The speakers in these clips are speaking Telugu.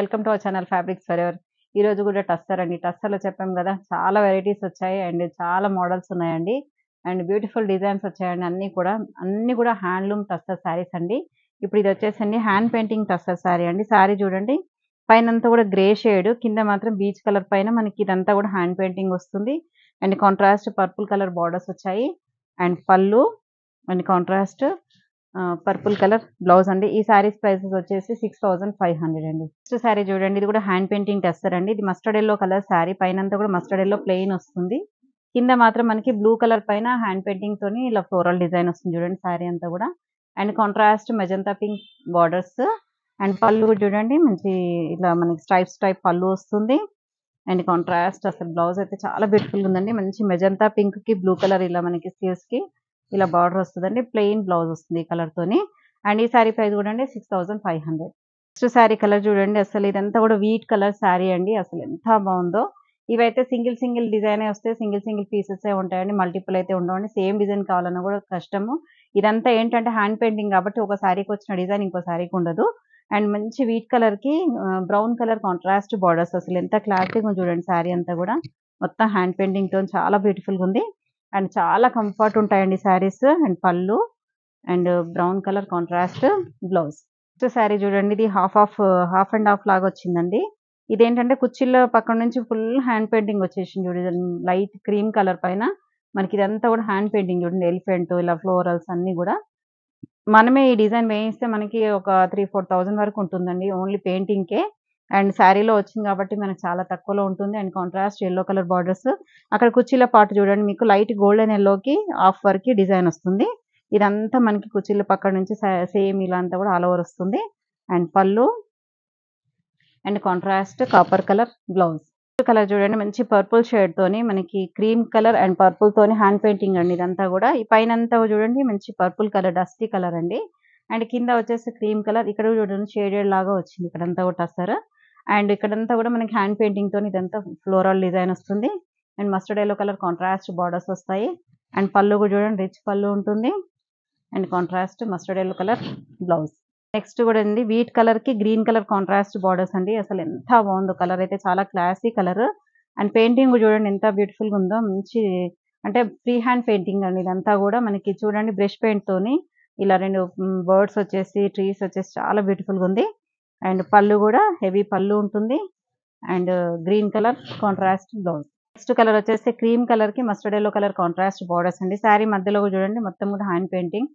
Welcome to our channel fabrics for ever. ఈ రోజు కూడా టస్సర్ అండి. టస్సర్‌లో చెప్పాం కదా! చాలా వెరైటీస్ వచ్చాయి అండ్ చాలా మోడల్స్ ఉన్నాయండి. అండ్ బ్యూటిఫుల్ డిజైన్స్ వచ్చాయండి అన్నీ కూడా హ్యాండ్లూమ్ టస్సర్ శారీస్ అండి. ఇప్పుడు ఇది వచ్చేసండి హ్యాండ్ పెయింటింగ్ టస్సర్ శారీ అండి. శారీ చూడండి పైనంతా కూడా గ్రే షేడ్, కింద మాత్రం బీచ్ కలర్ పైన మనకి ఇదంతా కూడా హ్యాండ్ పెయింటింగ్ వస్తుంది. And contrast purple colour borders వచ్చాయి. అండ్ పళ్ళు and contrast purple colour blouse అండి. ఈ సారీస్ ప్రైసెస్ వచ్చేసి 6500 అండి. నెక్స్ట్ సారీ చూడండి, ఇది కూడా హ్యాండ్ పెయింటింగ్ టెస్టర్ అండి. ఇది మస్టర్డ్ ఎల్లో కలర్ సారీ, పైనంతా కూడా మస్టర్డ్ ఎల్లో ప్లెయిన్ వస్తుంది. కింద మాత్రం మనకి బ్లూ కలర్ పైన హ్యాండ్ పెయింటింగ్ తోని ఇలా ఫ్లోరల్ డిజైన్ వస్తుంది చూడండి సారీ అంతా కూడా. And contrast magenta pink borders. And పళ్ళు కూడా చూడండి మంచి ఇలా మనకి స్ట్రైప్స్ టైప్ పళ్ళు వస్తుంది. అండ్ కాంట్రాస్ట్ అసలు బ్లౌజ్ అయితే చాలా బ్యూటిఫుల్ ఉందండి. మంచి మెజంతా పింక్ కి బ్లూ కలర్ ఇలా మనకి స్లీవ్స్ కి ఇలా బార్డర్ వస్తుందండి. ప్లెయిన్ బ్లౌజ్ వస్తుంది ఈ కలర్ తోని. అండ్ ఈ సారీ ప్రైస్ కూడా అండి 6500. నెక్స్ట్ సారీ కలర్ చూడండి, అసలు ఇదంతా కూడా వీట్ కలర్ సారీ అండి. అసలు ఎంత బాగుందో. ఇవైతే సింగిల్ డిజైన్ వస్తే సింగిల్ పీసెస్ ఉంటాయండి, మల్టిపుల్ అయితే ఉండవండి. సేమ్ డిజైన్ కావాలన్నా కూడా కష్టము. ఇదంతా ఏంటంటే హ్యాండ్ పెయింటింగ్ కాబట్టి ఒక సారీకి వచ్చిన డిజైన్ ఇంకో సారీకి ఉండదు. అండ్ మంచి వీట్ కలర్ కి బ్రౌన్ కలర్ కాంట్రాస్ట్ బార్డర్స్, అసలు ఎంత క్లారిటీగా చూడండి సారీ అంతా కూడా. మొత్తం హ్యాండ్ పెయింటింగ్ తో చాలా బ్యూటిఫుల్ గా ఉంది. అండ్ చాలా కంఫర్ట్ ఉంటాయండి శారీస్. అండ్ పళ్ళు and brown colour contrast blouse. Next sari చూడండి, ఇది హాఫ్ అండ్ హాఫ్ లాగా వచ్చిందండి. ఇదేంటంటే కుర్చీల పక్కన నుంచి ఫుల్ హ్యాండ్ పెయింటింగ్ వచ్చేసింది చూడండి. లైట్ క్రీమ్ కలర్ పైన మనకి ఇదంతా కూడా హ్యాండ్ పెయింటింగ్ చూడండి. ఎలిఫెంట్ ఇలా ఫ్లోరల్స్ అన్ని కూడా మనమే ఈ డిజైన్ వేయిస్తే మనకి ఒక 3,000-4,000 వరకు ఉంటుందండి ఓన్లీ పెయింటింగ్కే. అండ్ శారీలో వచ్చింది కాబట్టి మనకు చాలా తక్కువలో ఉంటుంది. And contrast yellow colour borders. అక్కడ కుర్చీల పార్ట్ చూడండి, మీకు లైట్ గోల్డెన్ ఎల్లోకి హాఫ్ వరకు డిజైన్ వస్తుంది. ఇదంతా మనకి కుర్చీల పక్కన నుంచి సేమ్ ఇలా అంతా కూడా ఆల్ ఓవర్ వస్తుంది. అండ్ పళ్ళు and contrast copper colour blouse. Colour చూడండి మంచి పర్పుల్ షేడ్ తోని మనకి క్రీమ్ కలర్ అండ్ పర్పుల్ తోని హ్యాండ్ పెయింటింగ్ అండి. ఇదంతా కూడా ఈ పైన అంతా చూడండి మంచి పర్పుల్ కలర్ డస్టీ కలర్ అండి. అండ్ కింద వచ్చేసి క్రీమ్ కలర్, ఇక్కడ చూడండి షేడెడ్ లాగా వచ్చింది ఇక్కడంతా కూడా టస్సర్. అండ్ ఇక్కడంతా కూడా మనకి హ్యాండ్ పెయింటింగ్ తోని ఇదంతా ఫ్లోరల్ డిజైన్ వస్తుంది. And mustard yellow colour contrast borders వస్తాయి. అండ్ పళ్ళు కూడా చూడండి రిచ్ పళ్ళు ఉంటుంది. And contrast mustard yellow colour blouse. Next కూడా ఉంది వీట్ కలర్ కి గ్రీన్ కలర్ కాంట్రాస్ట్ బార్డర్స్ అండి. అసలు ఎంత బాగుందో కలర్ అయితే, చాలా క్లాసీ కలర్. అండ్ పెయింటింగ్ చూడండి ఎంత బ్యూటిఫుల్ గా ఉందో. మంచి అంటే ఫ్రీ హ్యాండ్ పెయింటింగ్ అండి ఇదంతా కూడా. మనకి చూడండి బ్రష్ పెయింట్ తోని ఇలా రెండు బర్డ్స్ వచ్చేసి ట్రీస్ వచ్చేసి చాలా బ్యూటిఫుల్ గా ఉంది. అండ్ పళ్ళు కూడా హెవీ పళ్ళు ఉంటుంది. And green colour contrast blouse. Next colour వచ్చేసి క్రీమ్ కలర్ కి mustard yellow colour contrast borders అండి. శారీ మధ్యలో చూడండి మొత్తం కూడా హ్యాండ్ పెయింటింగ్.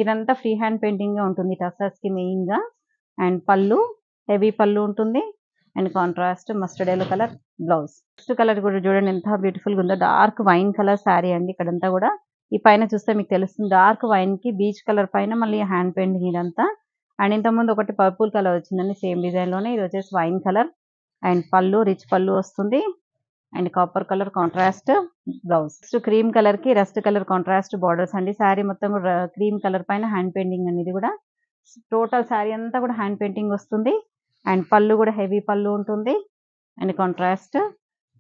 ఇదంతా ఫ్రీ హ్యాండ్ పెయింటింగ్ గా ఉంటుంది టస్సర్స్ కి మెయిన్ గా. అండ్ పళ్ళు హెవీ పళ్ళు ఉంటుంది. And contrast mustard yellow colour blouse. Next colour కూడా చూడండి ఎంత బ్యూటిఫుల్ గా ఉందో. డార్క్ వైన్ కలర్ శారీ అండి. ఇక్కడంతా కూడా ఈ పైన చూస్తే మీకు తెలుస్తుంది డార్క్ వైన్ కి బీచ్ కలర్ పైన మళ్ళీ హ్యాండ్ పెయింటింగ్ ఇదంతా. అండ్ ఇంతకుముందు ఒకటి పర్పుల్ కలర్ వచ్చిందండి సేమ్ డిజైన్ లోనే. ఇది వచ్చేసి వైన్ కలర్. అండ్ పళ్ళు రిచ్ పళ్ళు వస్తుంది. And copper colour contrast blouse. Next cream colour కి రస్ట్ కలర్ కాంట్రాస్ట్ బార్డర్స్ అండి. శారీ మొత్తం కూడా క్రీమ్ కలర్ పైన హ్యాండ్ పెయింటింగ్ అండి. ఇది కూడా టోటల్ శారీ అంతా కూడా హ్యాండ్ పెయింటింగ్ వస్తుంది. అండ్ పళ్ళు కూడా హెవీ పళ్ళు ఉంటుంది. And contrast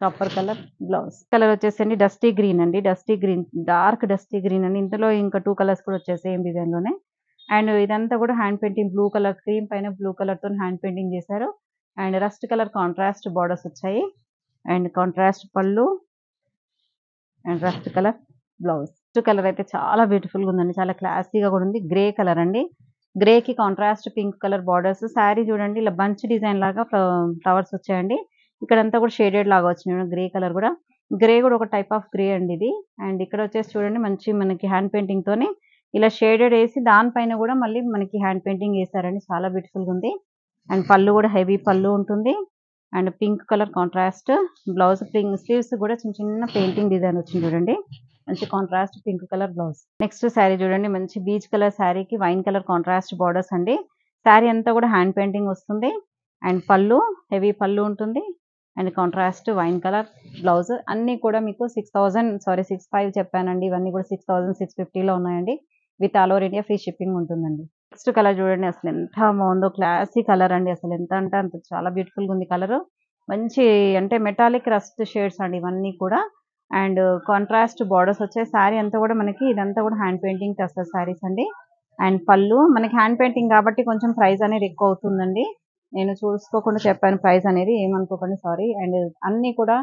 copper colour blouse. Colour వచ్చేసండి డస్టీ గ్రీన్ అండి. Dusty green, dark dusty green అండి. ఇందులో ఇంకా 2 కలర్స్ కూడా వచ్చాయి సేమ్ డిజైన్ లోనే. అండ్ ఇదంతా కూడా hand painting blue colour, cream పైన బ్లూ కలర్ తో హ్యాండ్ పెయింటింగ్ చేశారు. And rust colour contrast borders వచ్చాయి. అండ్ కాంట్రాస్ట్ పళ్ళు and rust colour blouse. Rust colour అయితే చాలా బ్యూటిఫుల్ గా ఉందండి, చాలా క్లాసీగా కూడా ఉంది. గ్రే కలర్ అండి. గ్రే కి contrast pink colour borders. Sari చూడండి ఇలా బంచ్ డిజైన్ లాగా ఫ్లవర్స్ వచ్చాయండి. ఇక్కడంతా కూడా షేడెడ్ లాగా వచ్చింది గ్రే కలర్ కూడా. గ్రే కూడా ఒక టైప్ ఆఫ్ గ్రే అండి ఇది. అండ్ ఇక్కడ వచ్చేసి చూడండి మంచి మనకి హ్యాండ్ పెయింటింగ్ తోని ఇలా షేడెడ్ వేసి దానిపైన కూడా మళ్ళీ మనకి హ్యాండ్ పెయింటింగ్ వేసారండి. చాలా బ్యూటిఫుల్ గా ఉంది. అండ్ పళ్ళు కూడా హెవీ పళ్ళు ఉంటుంది. And pink colour contrast blouse. Sleeves కూడా చిన్న పెయింటింగ్ డిజైన్ వచ్చింది చూడండి. మంచి contrast pink colour blouse. Next sari చూడండి మంచి బీచ్ కలర్ శారీకి వైన్ కలర్ కాంట్రాస్ట్ బార్డర్స్ అండి. శారీ అంతా కూడా హ్యాండ్ పెయింటింగ్ వస్తుంది. అండ్ పళ్ళు హెవీ పళ్ళు ఉంటుంది. And contrast wine colour blouse. అన్ని కూడా మీకు 65 చెప్పానండి. ఇవన్నీ కూడా 6650లో ఉన్నాయండి. With all over India free shipping ఉంటుందండి. నెక్స్ట్ కలర్ చూడండి అసలు ఎంత బాగుందో. క్లాసీ కలర్ అండి. అసలు ఎంత అంటే అంత చాలా బ్యూటిఫుల్ గా ఉంది కలర్. మంచి అంటే మెటాలిక్ రస్ట్ షేడ్స్ అండి ఇవన్నీ కూడా. అండ్ కాంట్రాస్ట్ బార్డర్స్ వచ్చాయి. శారీ అంతా కూడా మనకి ఇదంతా కూడా హ్యాండ్ పెయింటింగ్ టస్సర్ శారీస్ అండి. అండ్ పళ్ళు మనకి హ్యాండ్ పెయింటింగ్ కాబట్టి కొంచెం ప్రైస్ అనేది ఎక్కువ అవుతుందండి. నేను చూసుకోకుండా చెప్పాను ప్రైస్ అనేది, ఏమనుకోకండి, సారీ. అండ్ అన్నీ కూడా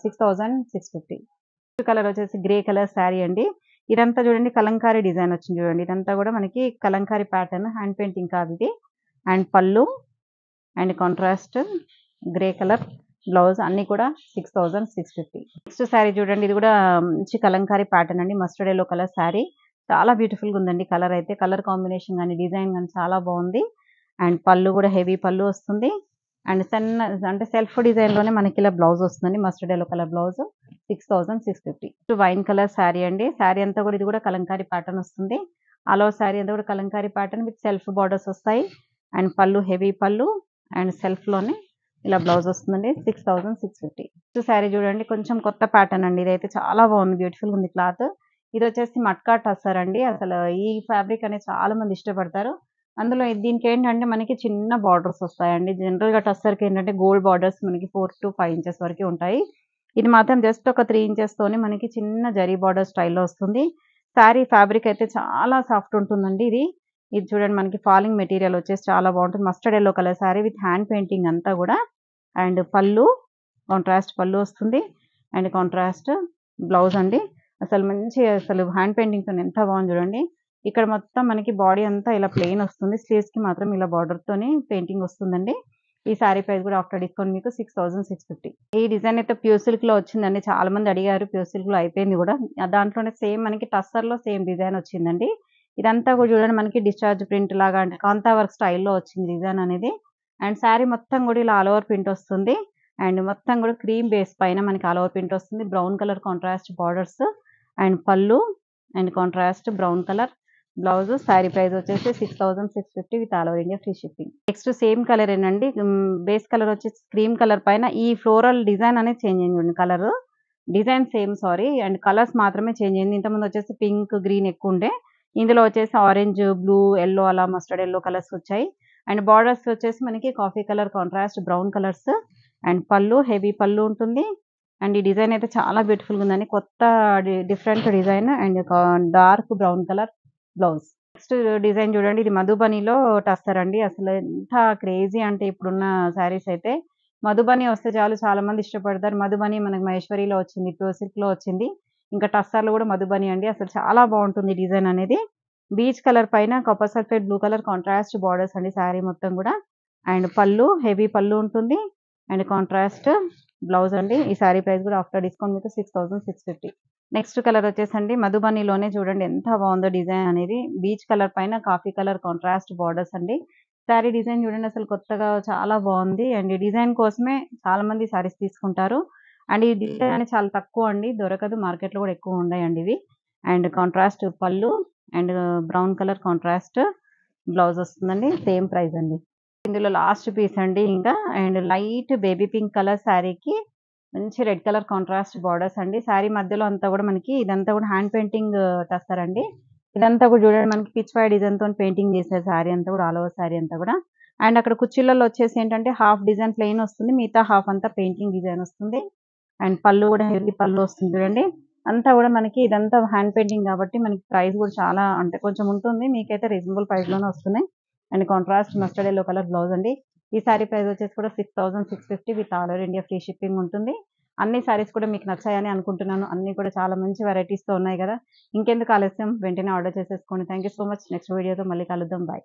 6650. కలర్ వచ్చేసి గ్రే కలర్ శారీ అండి. ఇదంతా చూడండి కలంకారీ డిజైన్ వచ్చింది చూడండి. ఇదంతా కూడా మనకి కలంకారీ ప్యాటర్న్, హ్యాండ్ పెయింటింగ్ కాదు ఇది. అండ్ పళ్ళు and contrast grey colour blouse అన్ని కూడా 6650. నెక్స్ట్ శారీ చూడండి, ఇది కూడా మంచి కలంకారీ ప్యాటర్న్ అండి. మస్టర్డ్ ఎల్లో కలర్ శారీ, చాలా బ్యూటిఫుల్గా ఉందండి. కలర్ అయితే కలర్ కాంబినేషన్ కానీ డిజైన్ కానీ చాలా బాగుంది. అండ్ పళ్ళు కూడా హెవీ పళ్ళు వస్తుంది. అండ్ సన్న అంటే సెల్ఫ్ డిజైన్ లోనే మనకి ఇలా బ్లౌజ్ వస్తుందండి. Mustard yellow colour blouse 6650. Wine colour sari అండి. శారీ అంతా కూడా ఇది కూడా కలంకారీ ప్యాటర్న్ వస్తుంది. ఆల్ ఓవర్ శారీ అంతా కూడా Kalamkari pattern with self borders వస్తాయి. అండ్ పళ్ళు హెవీ పళ్ళు అండ్ సెల్ఫ్ లోనే ఇలా బ్లౌజ్ వస్తుందండి. 6650. శారీ చూడండి, కొంచెం కొత్త ప్యాటర్న్ అండి. ఇదైతే చాలా బాగుంది, బ్యూటిఫుల్ ఉంది క్లాత్. ఇది వచ్చేసి మట్కా టస్సర్ అండి. అసలు ఈ ఫ్యాబ్రిక్ అనేది చాలా మంది ఇష్టపడతారు. అందులో దీనికి ఏంటంటే మనకి చిన్న బార్డర్స్ వస్తాయండి. జనరల్ గా టస్సర్ కి ఏంటంటే గోల్డ్ బార్డర్స్ మనకి 4 to 5 ఇంచెస్ వరకు ఉంటాయి. ఇది మాత్రం జస్ట్ ఒక 3 ఇంచెస్ తోనే మనకి చిన్న జరీ బార్డర్ స్టైల్లో వస్తుంది. శారీ ఫ్యాబ్రిక్ అయితే చాలా సాఫ్ట్ ఉంటుందండి. ఇది చూడండి, మనకి ఫాలింగ్ మెటీరియల్ వచ్చేసి చాలా బాగుంటుంది. Mustard yellow colour sari with hand painting అంతా కూడా. అండ్ పళ్ళు కాంట్రాస్ట్ పళ్ళు వస్తుంది. అండ్ కాంట్రాస్ట్ బ్లౌజ్ అండి. అసలు హ్యాండ్ పెయింటింగ్ తో ఎంత బాగుంది చూడండి. ఇక్కడ మొత్తం మనకి బాడీ అంతా ఇలా ప్లెయిన్ వస్తుంది. స్లీవ్స్ కి మాత్రం ఇలా బార్డర్ తోని పెయింటింగ్ వస్తుందండి. ఈ సారీ ప్రైస్ కూడా ఆఫ్టర్ డిస్కౌంట్ మీకు 6650. ఈ డిజైన్ అయితే ప్యూర్ సిల్క్ లో వచ్చిందండి. చాలా మంది అడిగారు, ప్యూర్ సిల్క్ లో అయిపోయింది కూడా. దాంట్లోనే సేమ్ మనకి టస్సర్ లో సేమ్ డిజైన్ వచ్చిందండి. ఇదంతా కూడా చూడండి మనకి డిశ్చార్జ్ ప్రింట్ లాగా అంటే కాంతా వర్క్ స్టైల్లో వచ్చింది డిజైన్ అనేది. అండ్ శారీ మొత్తం కూడా ఇలా ఆల్ ఓవర్ ప్రింట్ వస్తుంది. అండ్ మొత్తం కూడా క్రీమ్ బేస్ పైన మనకి ఆల్ ఓవర్ ప్రింట్ వస్తుంది. Brown colour contrast borders and పళ్ళు and contrast brown colour blouse. Sari price వచ్చేసి 6650 with all over India free shipping. Next same colour ఏనండి. బేస్ కలర్ వచ్చేసి క్రీమ్ కలర్ పైన ఈ ఫ్లోరల్ డిజైన్ అనేది చేంజ్ అయింది. Colour design same, sorry. And colours మాత్రమే చేంజ్ అయింది. ఇంతకుముందు వచ్చేసి పింక్ గ్రీన్ ఎక్కువ ఉండే, ఇందులో వచ్చేసి ఆరెంజ్ బ్లూ ఎల్లో అలా మస్టర్డ్ ఎల్లో కలర్స్ వచ్చాయి. అండ్ బార్డర్స్ వచ్చేసి మనకి coffee colour contrast brown colours. And పళ్ళు హెవీ పళ్ళు ఉంటుంది. అండ్ ఈ డిజైన్ అయితే చాలా బ్యూటిఫుల్గా ఉందండి. కొత్త different design and dark brown colour blouse. Next design చూడండి, ఇది మధుబనిలో టస్సర్ అండి. అసలు ఎంత క్రేజీ అంటే ఇప్పుడున్న శారీస్ అయితే మధుబని వస్తే చాలు చాలా మంది ఇష్టపడతారు. మధుబని మనకి మహేశ్వరిలో వచ్చింది, ప్యూర్ సిల్క్ లో వచ్చింది. ఇంకా టస్సర్లు కూడా మధుబని అండి. అసలు చాలా బాగుంటుంది డిజైన్ అనేది. బీచ్ కలర్ పైన copper sulphate blue colour contrast borders అండి శారీ మొత్తం కూడా. అండ్ పళ్ళు హెవీ పళ్ళు ఉంటుంది. అండ్ కాంట్రాస్ట్ బ్లౌజ్ అండి. ఈ శారీ ప్రైస్ కూడా ఆఫ్టర్ డిస్కౌంట్ మీకు 6650. నెక్స్ట్ కలర్ వచ్చేసండి మధుబనిలోనే చూడండి ఎంత బాగుందో డిజైన్ అనేది. బీచ్ కలర్ పైన కాఫీ కలర్ కాంట్రాస్ట్ బార్డర్స్ అండి. శారీ డిజైన్ చూడండి, అసలు కొత్తగా చాలా బాగుంది. అండ్ ఈ డిజైన్ కోసమే చాలా మంది శారీస్ తీసుకుంటారు. అండ్ ఈ డిజైన్ అనేది చాలా తక్కువ అండి, దొరకదు. మార్కెట్ లో కూడా ఎక్కువ ఉన్నాయండి ఇవి. అండ్ కాంట్రాస్ట్ పళ్ళు and brown colour contrast blouse వస్తుందండి. సేమ్ ప్రైస్ అండి. ఇందులో లాస్ట్ పీస్ అండి ఇంకా. And light baby pink colour శారీకి మంచి రెడ్ కలర్ కాంట్రాస్ట్ బార్డర్స్ అండి. శారీ మధ్యలో అంతా కూడా మనకి ఇదంతా కూడా హ్యాండ్ పెయింటింగ్ చేస్తారండి. ఇదంతా కూడా చూడండి మనకి పిచ్ వై డిజైన్ తో పెయింటింగ్ చేశారు శారీ అంతా కూడా, ఆల్ ఓవర్ శారీ అంతా కూడా. అండ్ అక్కడ కుర్చీలలో వచ్చేసి ఏంటంటే హాఫ్ డిజైన్ ప్లెయిన్ వస్తుంది, మిగతా హాఫ్ అంతా పెయింటింగ్ డిజైన్ వస్తుంది. అండ్ పళ్ళు కూడా హెవీ పళ్ళు వస్తుంది చూడండి. అంతా కూడా మనకి ఇదంతా హ్యాండ్ పెయింటింగ్ కాబట్టి మనకి ప్రైస్ కూడా చాలా అంటే కొంచెం ఉంటుంది. మీకైతే రీజనబుల్ ప్రైస్ లోనే వస్తున్నాయి. And contrast mustard yellow colour blouse అండి. ఈ సారీ ప్రైస్ వచ్చేసి కూడా 6650 with all over India free shipping ఉంటుంది. అన్ని సారీస్ కూడా మీకు నచ్చాయని అనుకుంటున్నాను. అన్ని కూడా చాలా మంచి వెరైటీస్ తో ఉన్నాయి కదా. ఇంకెందుకు ఆలస్యం, వెంటనే ఆర్డర్ చేసేసుకోండి. Thank you so much. Next వీడియోతో మళ్ళీ కలుద్దాం. బాయ్.